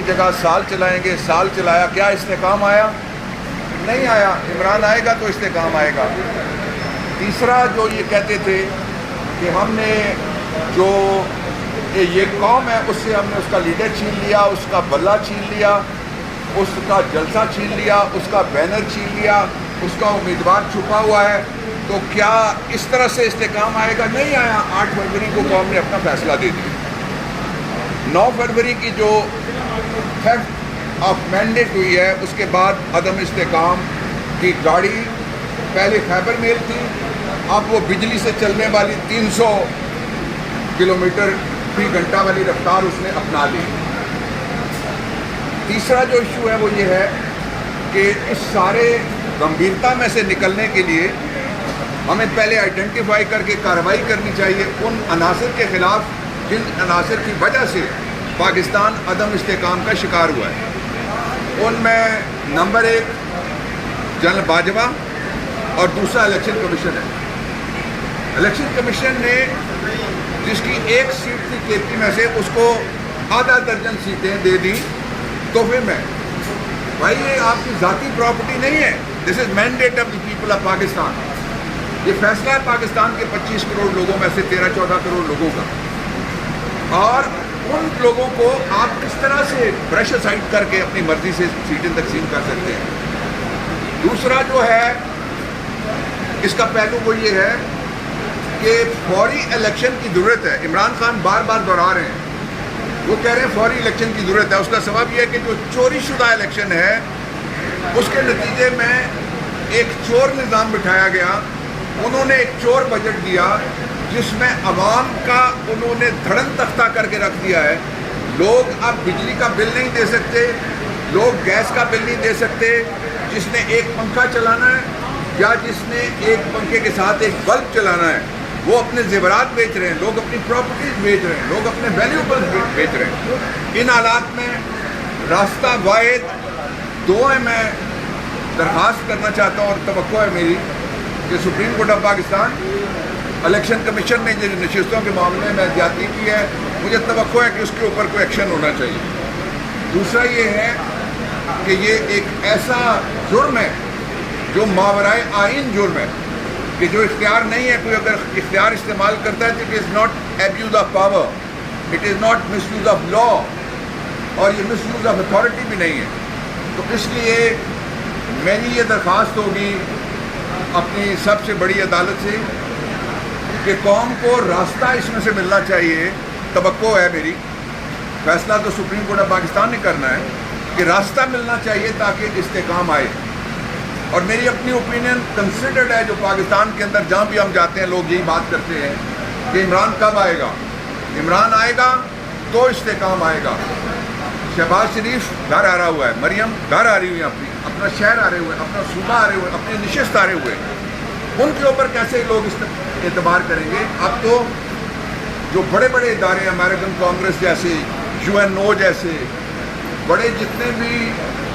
جگہ سال چلائیں گے، سال چلایا، کیا استحکام آیا؟ نہیں آیا۔ عمران آئے گا تو استحکام آئے گا۔ تیسرا جو یہ کہتے تھے کہ ہم نے جو یہ قوم ہے اس سے ہم نے اس کا لیڈر چھین لیا، اس کا بلہ چھین لیا، اس کا جلسہ چھین لیا، اس کا بینر چھین لیا، اس کا امیدوار چھپا ہوا ہے، تو کیا اس طرح سے استحکام آئے گا؟ نہیں آیا۔ 8 فروری کو قوم نے اپنا فیصلہ دے دیا۔ 9 فروری کی جو تھیفٹ آف مینڈیٹ ہوئی ہے، اس کے بعد عدم استحکام کی گاڑی پہلے فائبر میل تھی، اب وہ بجلی سے چلنے والی 300 کلومیٹر فی گھنٹہ والی رفتار اس نے اپنا لی۔ تیسرا جو ایشو ہے وہ یہ ہے کہ اس سارے گمبھیرتا میں سے نکلنے کے لیے ہمیں پہلے آئیڈینٹیفائی کر کے کارروائی کرنی چاہیے ان عناصر کے خلاف جن عناصر کی وجہ سے پاکستان عدم استحکام کا شکار ہوا ہے۔ ان میں نمبر 1 جنرل باجوہ اور دوسرا الیکشن کمیشن ہے۔ الیکشن کمیشن نے جس کی 1 سیٹ تھی کے پی میں سے اس کو آدھا درجن سیٹیں دے دیں تحفے میں۔ بھائی یہ آپ کی ذاتی پراپرٹی نہیں ہے، this is mandate of the people of Pakistan. یہ فیصلہ ہے پاکستان کے 25 کروڑ لوگوں میں سے 13-14 کروڑ لوگوں کا، اور ان لوگوں کو آپ کس طرح سے برش اسائڈ کر کے اپنی مرضی سے سیٹیں تقسیم کر سکتے ہیں۔ دوسرا جو ہے اس کا پہلو وہ یہ ہے کہ فوری الیکشن کی ضرورت ہے۔ عمران خان بار بار دہرا رہے ہیں، وہ کہہ رہے ہیں فوری الیکشن کی ضرورت ہے۔ اس کا سبب یہ ہے کہ جو چوری شدہ الیکشن ہے اس کے نتیجے میں ایک چور نظام بٹھایا گیا، انہوں نے ایک چور بجٹ دیا جس میں عوام کا انہوں نے دھڑن تختہ کر کے رکھ دیا ہے۔ لوگ اب بجلی کا بل نہیں دے سکتے، لوگ گیس کا بل نہیں دے سکتے، جس نے ایک پنکھا چلانا ہے یا جس نے ایک پنکھے کے ساتھ ایک بلب چلانا ہے وہ اپنے زیورات بیچ رہے ہیں، لوگ اپنی پراپرٹیز بیچ رہے ہیں، لوگ اپنے ویلیوبلز بیچ رہے ہیں۔ ان حالات میں راستہ واحد 2 ہے۔ میں درخواست کرنا چاہتا ہوں اور توقع ہے میری کہ supreme court of Pakistan, election commission نے جو نشستوں کے معاملے میں زیادتی کی ہے، مجھے توقع ہے کہ اس کے اوپر کوئی ایکشن ہونا چاہیے۔ دوسرا یہ ہے کہ یہ ایک ایسا جرم ہے جو ماورائے آئین جرم ہے کہ جو اختیار نہیں ہے، کوئی اگر اختیار استعمال کرتا ہے تو it is not abuse of power, it is not miss use of law, اور یہ مس یوز آف اتھارٹی بھی نہیں ہے۔ تو اس لیے میری یہ درخواست ہوگی اپنی سب سے بڑی عدالت سے کہ قوم کو راستہ اس میں سے ملنا چاہیے۔ توقع ہے میری، فیصلہ تو سپریم کورٹ آف پاکستان نے کرنا ہے کہ راستہ ملنا چاہیے تاکہ استحکام آئے۔ اور میری اپنی اوپینین کنسیڈرڈ ہے، جو پاکستان کے اندر جہاں بھی ہم جاتے ہیں لوگ یہی بات کرتے ہیں کہ عمران کب آئے گا؟ عمران آئے گا تو استحکام آئے گا۔ شہباز شریف گھر آ رہا ہوا ہے، مریم گھر آ رہی ہوئی ہیں، اپنا شہر آ رہے ہوئے، اپنا صوبہ آ رہے ہوئے، اپنی نشست آ رہے ہوئے، ان کے اوپر کیسے لوگ اعتبار کریں گے؟ اب تو جو بڑے بڑے ادارے ہیں، امریکن کانگریس جیسے، UNO جیسے، بڑے جتنے بھی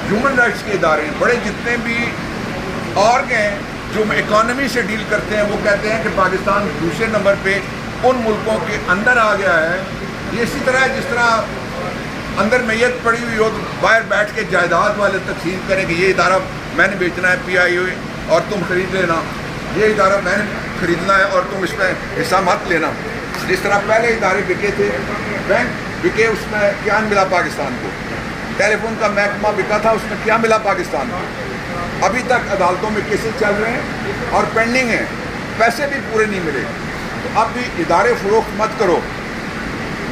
ہیومن رائٹس کے ادارے ہیں، بڑے جتنے بھی آرگ ہیں جو اکانومی سے ڈیل کرتے ہیں، وہ کہتے ہیں کہ پاکستان دوسرے نمبر پہ ان ملکوں کے اندر آ گیا ہے۔ یہ اسی طرح ہے جس طرح اندر میت پڑی ہوئی ہو تو باہر بیٹھ کے جائیداد والے تقسیم کریں کہ یہ ادارہ میں نے بیچنا ہے PIO اور تم خرید لینا، یہ ادارہ میں نے خریدنا ہے اور تم اس میں حصہ مت لینا۔ جس طرح پہلے ادارے بکے تھے، بینک بکے، اس میں کیا ملا پاکستان کو؟ ٹیلی فون کا محکمہ بکا تھا، اس میں کیا ملا پاکستان کو؟ ابھی تک عدالتوں میں کیسز چل رہے ہیں اور پینڈنگ ہیں، پیسے بھی پورے نہیں ملے۔ تو اب بھی ادارے فروخت مت کرو۔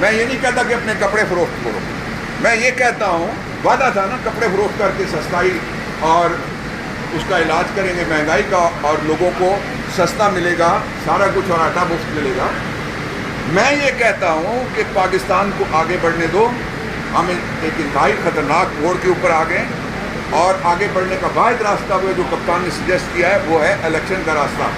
میں یہ نہیں کہتا کہ اپنے کپڑے فروخت کرو، میں یہ کہتا ہوں وعدہ تھا نا کپڑے فروخت کر کے سستائی اور اس کا علاج کریں گے مہنگائی کا، اور لوگوں کو سستا ملے گا سارا کچھ اور آٹا مفت ملے گا۔ میں یہ کہتا ہوں کہ پاکستان کو آگے بڑھنے دو۔ ہم ایک انتہائی خطرناک موڑ کے اوپر آ گئے، اور آگے بڑھنے کا واحد راستہ وہ جو کپتان نے سجیسٹ کیا ہے وہ ہے الیکشن کا راستہ۔